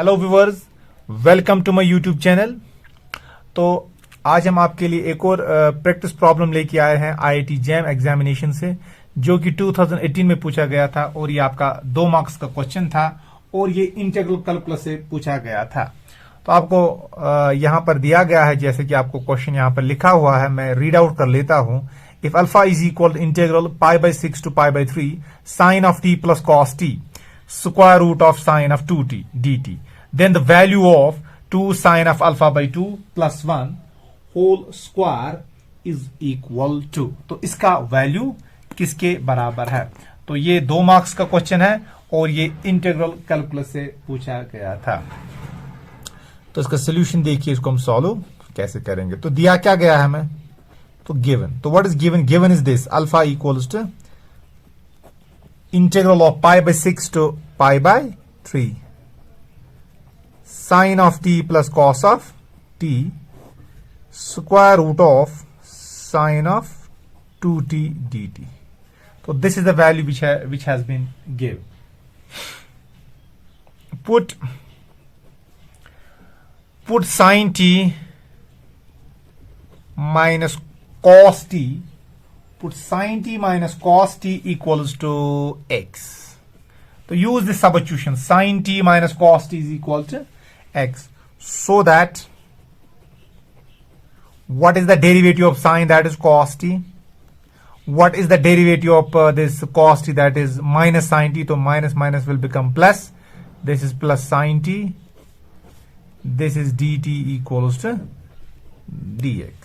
Hello viewers, welcome to my YouTube channel. तो आज हम आपके लिए एक और प्रैक्टिस प्रॉब्लम लेके आए हैं आईआईटी जैम एग्जामिनेशन से, जो कि 2018 में पूछा गया था और ये आपका 2 मार्क्स का क्वेश्चन था और ये इंटीग्रल कैलकुलस से पूछा गया था। तो आपको यहां पर दिया गया है, जैसे कि आपको क्वेश्चन यहां पर लिखा हुआ है, मैं रीड आउट कर लेता हूं। If alpha is equal integral π/6 to π/3 sin of t plus cos t square root of sin of 2t dt, then the value of 2 sin of alpha by 2 plus 1 whole square is equal to। तो इसका value किसके बराबर है? तो ये 2 marks का question है और ये इंटीग्रल कैलकुलस से पूछा गया था। तो इसका सोल्यूशन देखिए, इसको हम सॉल्व कैसे करेंगे। तो दिया क्या गया है हमें? तो गिवन। तो what is given? Given is this, alpha equals to integral of π/6 to π/3 sin of t plus cos of t square root of sin of 2t dt। So this is the value which has been given। Put sin t minus cos t, put sin t minus cos t equals to x। So use this substitution, sin t minus cos t is equal to x, so that what is the derivative of sin? That is cos t. What is the derivative of this cos t? That is minus sin t. So minus minus will become plus. This is plus sin t. This is dt equals to dx।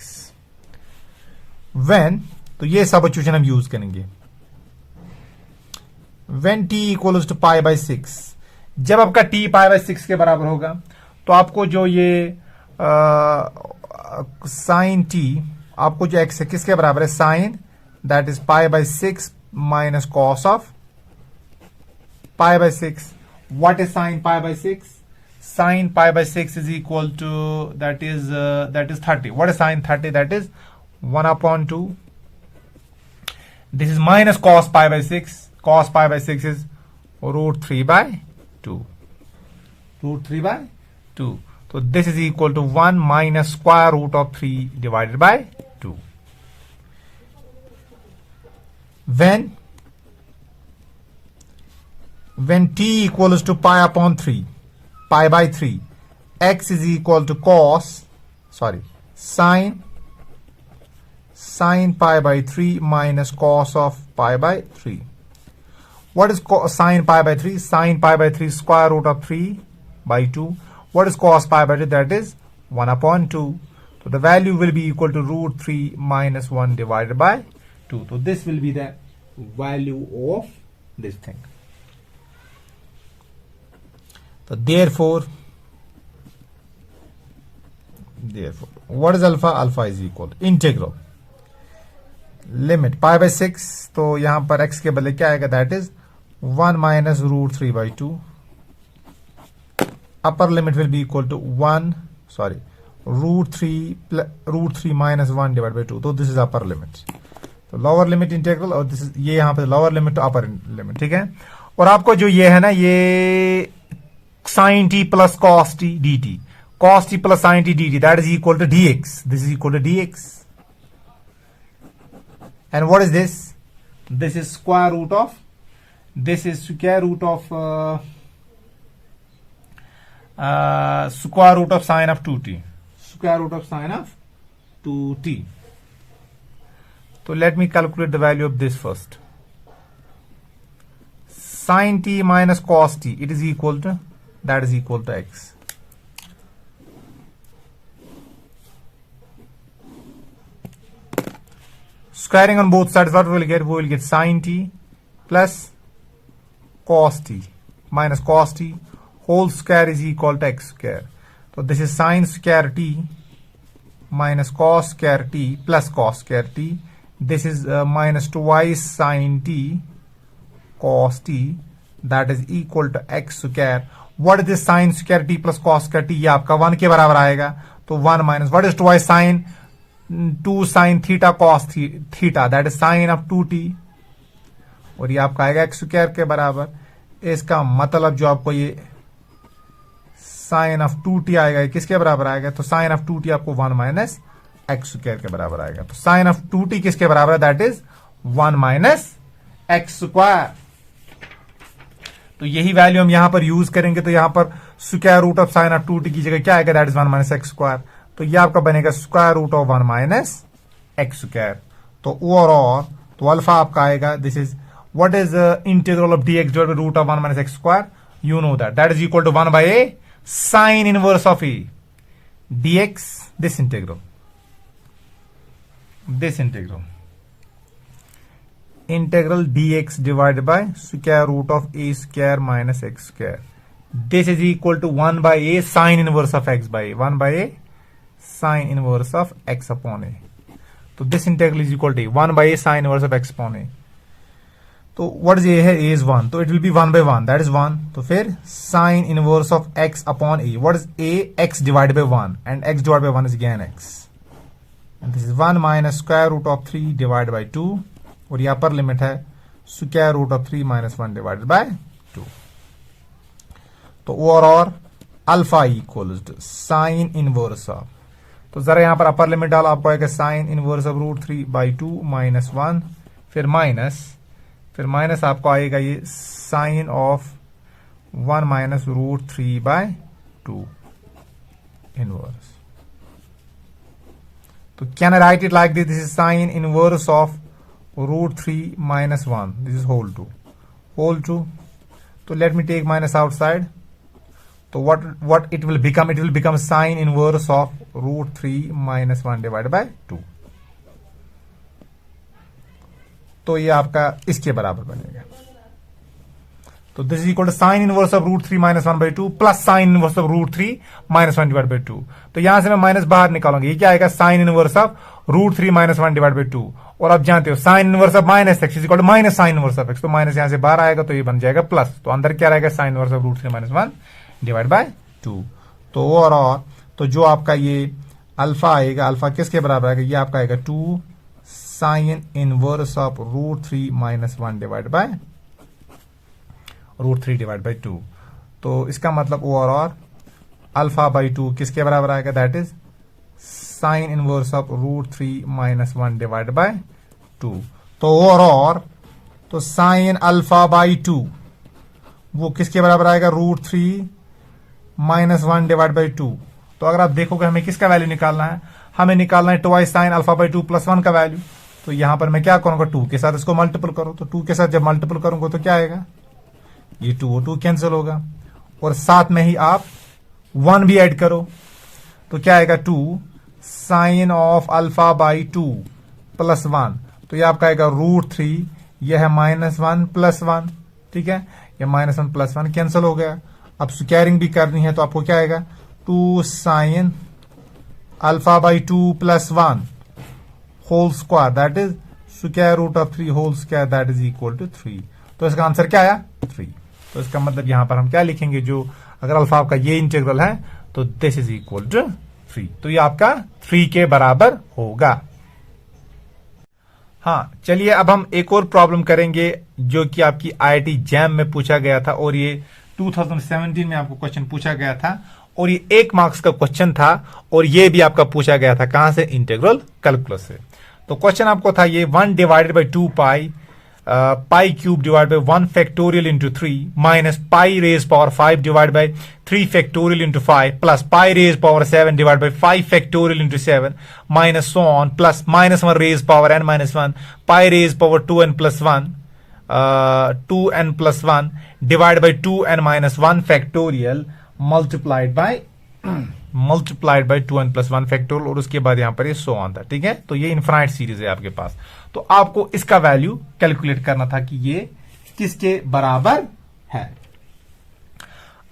When, तो ये substitution हम use करेंगे। When t equals to π/6, जब आपका t π/6 के बराबर होगा तो आपको जो ये साइन t, आपको जो x है किसके बराबर है? Sine, that is π/6 minus cos of π/6। What is sine π/6? Sine π/6 is equal to that is 30। what is sin 30? that is 1/2। This is minus cos π/6. Cos π/6 is √3/2। √3/2। So this is equal to 1 minus square root of 3 divided by 2। When t equals to π/3, x is equal to sin π/3 minus cos of π/3। What is sin π/3? Sin π/3 square root of 3/2। What is cos π/3? That is 1/2। So the value will be equal to √3 minus 1 divided by 2। So this will be the value of this thing। So therefore what is alpha? Alpha is equal to integral limit π/6, तो यहां पर x के बदले क्या आएगा? That is 1 minus √3/2। Upper limit will be equal to √3 minus 1 divide by 2। तो this is upper limit. तो lower limit integral, और दिस इज ये यहां पर lower limit to upper limit, ठीक है। और आपको जो ये है ना, ये sin t plus cos t dt, cos t प्लस sin t dt, that is equal to dx। This is equal to dx। And what is this? This is square root of square root of sin of 2t, square root of sin of 2t। So let me calculate the value of this first। Sin t minus cos t, it is equal to, that is equal to x। Squaring on both sides, what we will get? We will get sin t plus cos t minus cos t whole square is equal to x square। So this is sin square t minus cos square t plus cos square t। This is minus twice sin t cos t, that is equal to x square। What is this sin square t plus cos square t? ये आपका 1 के बराबर आएगा। तो 1 minus what is twice sin 2 sin theta cos theta, that is sign of 2t, और ये आपका आएगा x स्क्वायर के बराबर। इसका मतलब जो आपको ये साइन ऑफ 2t आएगा, ये किसके बराबर आएगा? तो साइन ऑफ 2t आपको 1 माइनस एक्स स्क्वायर के बराबर आएगा। तो साइन ऑफ 2t किसके बराबर है? That is 1 minus x square. तो यही वैल्यू हम यहां पर यूज करेंगे। तो यहां पर square root of sine of 2t की जगह क्या आएगा? That is 1 minus x square. तो ये आपका बनेगा square root of 1 minus x square. तो ओवरऑल तो अल्फा आपका आएगा, this is what is integral of dx divided by root of 1 minus x square, you know that is equal to 1 by a sine inverse of a dx, this integral dx divided by square root of a square minus x square. This is equal to 1 by a sine inverse of x by a, 1 by a sine inverse of x upon a. तो this integral is equal to 1 by a sine inverse of x upon a. तो what is a है? a is 1, तो it will be 1 by 1, that is 1. तो फिर sine inverse of x upon a, what is a? x divided by 1, and x divided by 1 is again x. And this is 1 minus square root of 3 divided by 2, और ये upper limit है square root of 3 minus 1 divided by 2। तो overall alpha equals to sine inverse of, तो जरा यहां पर upper limit डालो, आपको आएगा sine inverse of root 3 by 2 minus 1, फिर माइनस आपको आएगा ये sine of 1 minus root 3 by 2 inverse. तो can I write it like this? This is sine inverse of root 3 minus 1, this is whole 2. So let me take minus outside. So what it will become? It will become sine inverse of root 3 minus 1 divided by 2. तो ये आपका इसके बराबर बनेगा। तो this is equal to sine inverse of root 3 minus 1 by 2 plus sine inverse of root 3 minus 1 divide by 2। तो यहां से मैं माइनस बाहर निकालूंगा, ये क्या आएगा? Sine inverse of root 3 minus 1 divide by 2। और आप जानते हो sine inverse of minus x is equal to minus sine inverse of x, तो माइनस यहां से बाहर आएगा तो ये बन जाएगा प्लस। तो अंदर क्या रहेगा? Sine inverse of root 3 minus 1 divide by 2। तो ओवरऑल तो जो आपका ये अल्फा आएगा, अल्फा किसके बराबर आएगा? ये आपका आएगा 2 sine inverse of root 3 minus 1 divide by root 3 divide by 2। तो इसका मतलब ओवरऑल अल्फा बाई 2 किसके बराबर आएगा? That is sine inverse of root 3 minus 1 divide by 2। तो ओवरऑल तो साइन अल्फा बाई 2 वो किसके बराबर आएगा? Root 3 minus 1 divide by 2। तो अगर आप देखोगे हमें किसका वैल्यू निकालना है? हमें निकालना है twice sign alpha by 2 plus 1 का वैल्यू। तो यहां पर मैं क्या करूंगा? 2 के साथ इसको मल्टीपल करो। तो 2 के साथ जब मल्टीपल करूंगा तो क्या आएगा? ये 2 और 2 कैंसिल होगा, और साथ में ही आप 1 भी ऐड करो तो क्या आएगा? 2 sine of alpha by 2 plus 1। तो ये आपका आएगा रूट 3, यह है माइनस 1 प्लस 1, ठीक है? ये माइनस 1 प्लस 1 कैंसिल हो गया। अब स्क्वायरिंग भी करनी है तो आपको क्या आएगा? 2 sine alpha by 2 plus 1 whole square, that is square root of 3 whole square, that is equal to 3। तो इसका आंसर क्या आया? 3। तो इसका मतलब यहां पर हम क्या लिखेंगे? जो अगर अल्फा आपका ये इंटीग्रल है तो दिस इज इक्वल टू 3। तो ये आपका 3 के बराबर होगा। हाँ, चलिए अब हम एक और प्रॉब्लम करेंगे जो कि आपकी आईआईटी जैम में पूछा गया था, और ये 2017 में आपको क्वेश्चन पूछा गया था, और ये 1 मार्क्स का क्वेश्चन था, और ये भी आपका पूछा गया था कहां से? इंटीग्रल कैलकुलस से। तो क्वेश्चन आपको था ये 1 divided by 2 pi pi cube divide by 1 factorial into 3 minus pi raise power 5 divide by 3 factorial into 5 plus pi raise power 7 divide by 5 factorial into 7 minus so on plus minus 1 raise power n minus 1 pi raise power 2n plus 1 2n plus 1 divide by 2n minus 1 factorial multiplied by 2n plus 1 factorial, और उसके बाद यहां पर ये so on था, ठीक है? तो ये इनफाइनाइट सीरीज है आपके पास। तो आपको इसका वैल्यू कैलकुलेट करना था कि ये किसके बराबर है।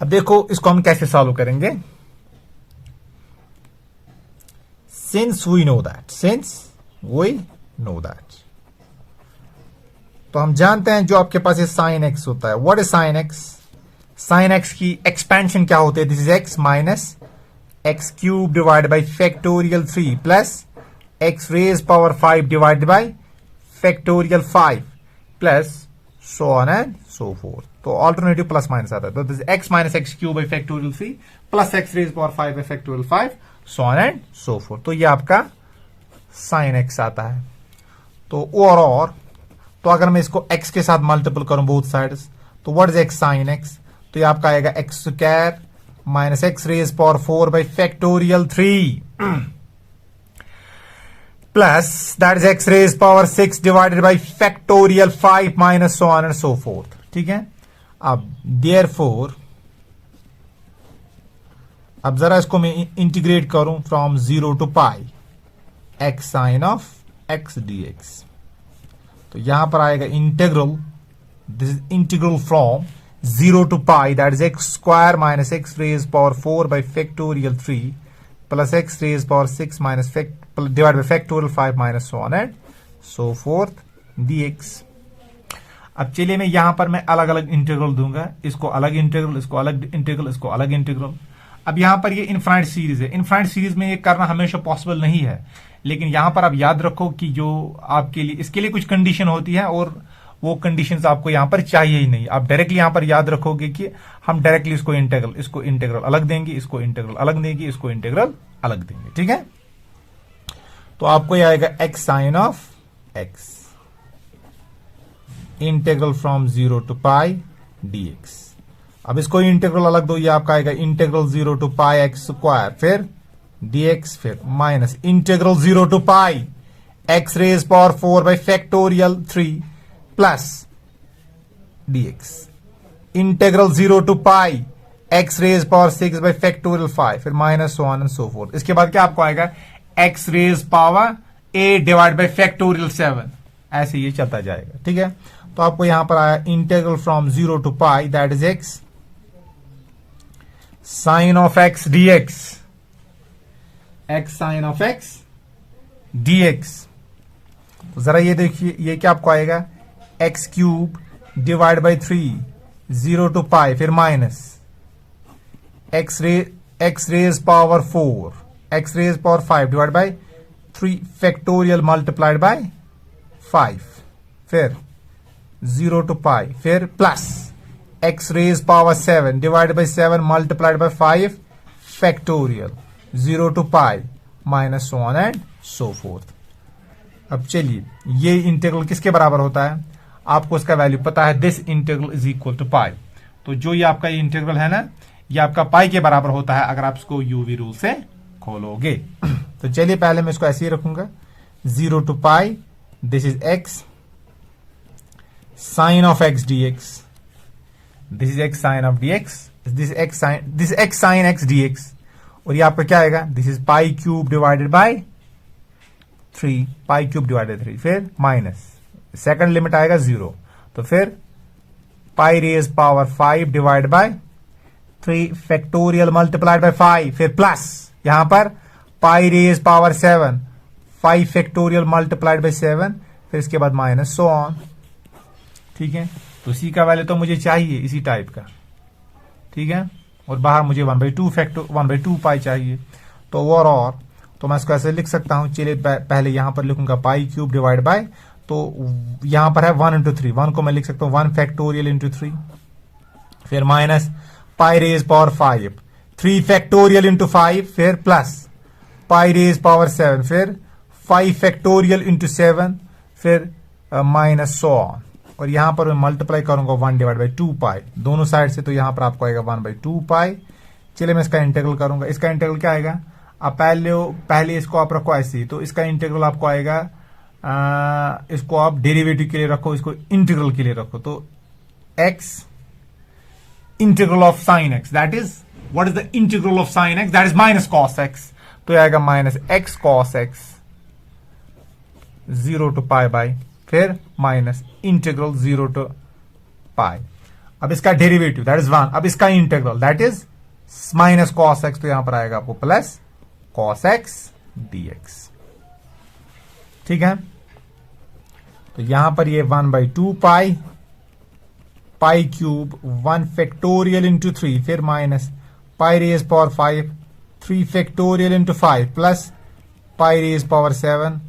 अब देखो इसको हम कैसे सॉल्व करेंगे। सिंस वी नो दैट, तो हम जानते हैं जो आपके पास ये साइन एक्स होता है, what is sine x? Sine x की एक्सपेंशन क्या होती है? This is x minus x cube divide by factorial 3 plus x raise power 5 divide by factorial 5 plus so on and so forth. तो alternative plus minus आता है, तो this x minus x cube by factorial 3 plus x raise power 5 by factorial 5 so on and so forth. तो ये आपका sine x आता है। तो और तो अगर मैं इसको x के साथ मल्टीपल करूं बोथ साइड्स, तो what is x sine x, तो ये आपका आएगा x square minus x raise power 4 by factorial 3 plus that is x raise power 6 divided by factorial 5 minus so on and so forth. ठीक है, अब therefore अब जरा इसको मैं इंटीग्रेट करूं from 0 to pi x sine of x dx, तो यहां पर आएगा integral, this is integral from 0 to pi that is x square minus x raise power 4 by factorial 3 plus x raise power 6 minus divide by factorial 5 minus so on and so forth dx। अब चलिए मैं यहां पर मैं अलग अलग integral दूंगा, इसको अलग इंटीग्रल, इसको अलग इंटीग्रल, इसको अलग इंटीग्रल। अब यहां पर ये इनफाइनाइट सीरीज है, इनफाइनाइट सीरीज में ये करना हमेशा पॉसिबल नहीं है, लेकिन यहां पर आप याद रखो कि जो आपके लिए इसके लिए कुछ कंडीशन होती है और वो कंडीशंस आपको यहां पर चाहिए ही नहीं। आप डायरेक्टली यहां पर याद रखोगे कि हम डायरेक्टली इसको इंटीग्रल अलग देंगे, इसको इंटीग्रल अलग देंगे, इसको इंटीग्रल अलग देंगे। ठीक है, तो आपको यह आएगा x sine of x integral from 0 to pi dx। अब इसको इंटीग्रल अलग दो, ये आपका आएगा integral 0 to pi x square फिर dx फिर minus integral 0 to pi x raise power 4 by factorial 3 plus dx integral 0 to pi x raise power 6 by factorial 5 फिर minus so on and so forth. इसके बाद क्या आपको आएगा x raise power a divide by factorial 7, ऐसे ये चलता जाएगा। ठीक है, तो आपको यहां पर आया integral from 0 to pi that is x sine of x dx, x sine of x dx। तो जरा ये देखिए, ये क्या आपको आएगा x cube divide by 3 0 to pi फिर minus x raise power 4 x raise power 5 divide by 3 factorial multiplied by 5 फिर 0 टू पाई फिर plus x raise power 7 divide by 7 multiplied by 5 factorial 0 to pi minus so on and so forth. अब चलिए ये integral किसके बराबर होता है, आपको इसका वैल्यू पता है, this integral is equal to pi. तो जो ये आपका इंटीग्रल है ना, ये आपका पाई के बराबर होता है अगर आप इसको यूवी रूल से खोलोगे। तो चलिए पहले मैं इसको ऐसे ही रखूंगा 0 to pi, this is x sine of x dx, this is x sine of dx, this x sine x dx, और ये आपका क्या आएगा, this is pi cube divided by 3 pi cube divided 3 फिर माइनस सेकंड लिमिट आएगा 0, तो फिर pi raise power 5 divide by 3 factorial multiplied by 5 फिर प्लस यहां पर pi raise power 7 5 factorial multiplied bye 7 फिर इसके बाद माइनस सो ऑन। ठीक है, तो सी का वैल्यू तो मुझे चाहिए इसी टाइप का। ठीक है, और बाहर मुझे 1/2 पाई चाहिए, तो और तो मैं इसको ऐसे लिख सकता हूं। चलिए पहले यहां पर लिखूंगा पाई क्यूब डिवाइड बाय, तो यहां पर है 1 इंटू 3, 1 को मैं लिख सकता हूं 1 फैक्टोरियल इंटू 3 फिर minus pi raise power 5 3 factorial into 5 फिर प्लस पाई रेज पावर 7 फिर 5 फैक्टोरियल इंटू 7 फिर माइनस सो ऑन, और यहां पर मैं मल्टीप्लाई करूंगा 1 डिवाइड बाई 2 पाई दोनों साइड से, तो यहां पर आपको आएगा 1/2 पाई। चलिए मैं इसका इंटीग्रल करूंगा, इसका इंटीग्रल क्या आएगा, आप पहले इसको आप रखो ऐसे ही, तो इसका इंटीग्रल आपको आएगा, इसको आप डेरिवेटिव के लिए रखो, इसको इंटीग्रल के लिए रखो, तो x integral of sine x, that is what is the integral of sine x, that is minus cos x, तो ये आएगा minus x cos x 0 to pi by फिर माइनस इंटीग्रल 0 टू पाई। अब इसका डेरिवेटिव दैट इज 1, अब इसका integral that is minus cos x, तो यहां पर आएगा आपको प्लस कॉस एक्स dx। ठीक है, तो यहां पर ये 1/2 pi pi cube 1 factorial into 3 फिर minus pi raise power 5 3 factorial into 5 plus pi raise power 7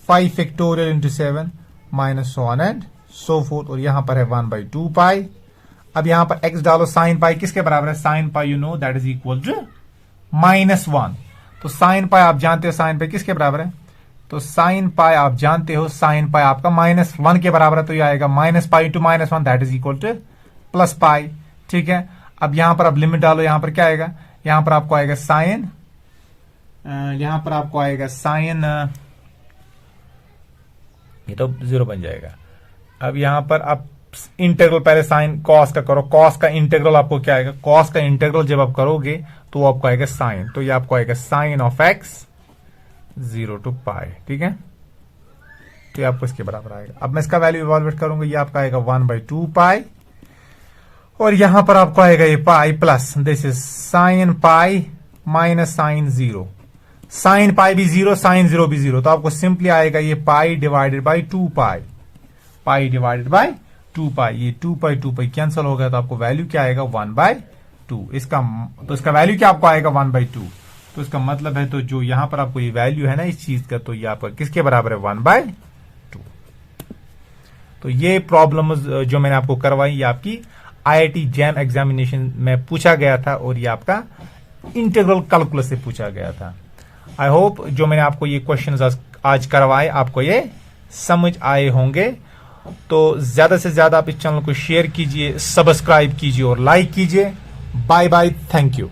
5 factorial into 7 minus so on and so forth, और यहां पर है 1/2 पाई। अब यहां पर x डालो, साइन पाई किसके बराबर है, sine pi you know that is equal to -1। तो साइन पाई आप जानते हो, साइन पाई किसके बराबर है, तो साइन पाई आप जानते हो, साइन पाई आपका -1 के बराबर है, तो ये आएगा -pi to -1 that is equal to +pi. ठीक है, अब यहां पर आप लिमिट डालो, यहां पर क्या आएगा, यहां पर आपको आएगा साइन, यहां पर आपको आएगा साइन, ये तो 0 बन जाएगा। अब यहां पर आप इंटीग्रल पहले साइन कॉस का करो, कॉस का इंटीग्रल आपको क्या आएगा, कॉस का इंटीग्रल जब आप करोगे तो वो आपको आएगा साइन, तो ये आपको आएगा साइन ऑफ x 0 to पाई। ठीक है, तो ये आपको इसके बराबर आएगा। अब मैं इसका वैल्यू इवॉल्वेट करूंगा, ये आपका आएगा 1/2 पाई, और यहां पर आपको आएगा ये pi plus this is sine pi minus sine 0, sine pi भी 0, साइन 0 भी 0, तो आपको सिंपली आएगा ये पाई divided by 2 pi, pi divided by 2 पाई, ये 2 पाई कैंसिल हो गया, तो आपको वैल्यू क्या आएगा 1/2। इसका वैल्यू क्या आपको आएगा 1/2, तो इसका मतलब है, तो जो यहां पर आपको ये वैल्यू है ना इस चीज का, तो ये आपका किसके बराबर है 1/2। तो ये प्रॉब्लम जो मैंने आपको करवाई, ये आपकी IIT जैम एग्जामिनेशन में पूछा गया था, और ये आपका इंटीग्रल कैलकुलस से पूछा गया था। आई होप जो मैंने आपको ये क्वेश्चन आज करवाए आपको ये समझ आए होंगे। तो ज्यादा से ज्यादा आप इस चैनल को शेयर कीजिए, सब्सक्राइब कीजिए और लाइक कीजिए। Bye bye, thank you.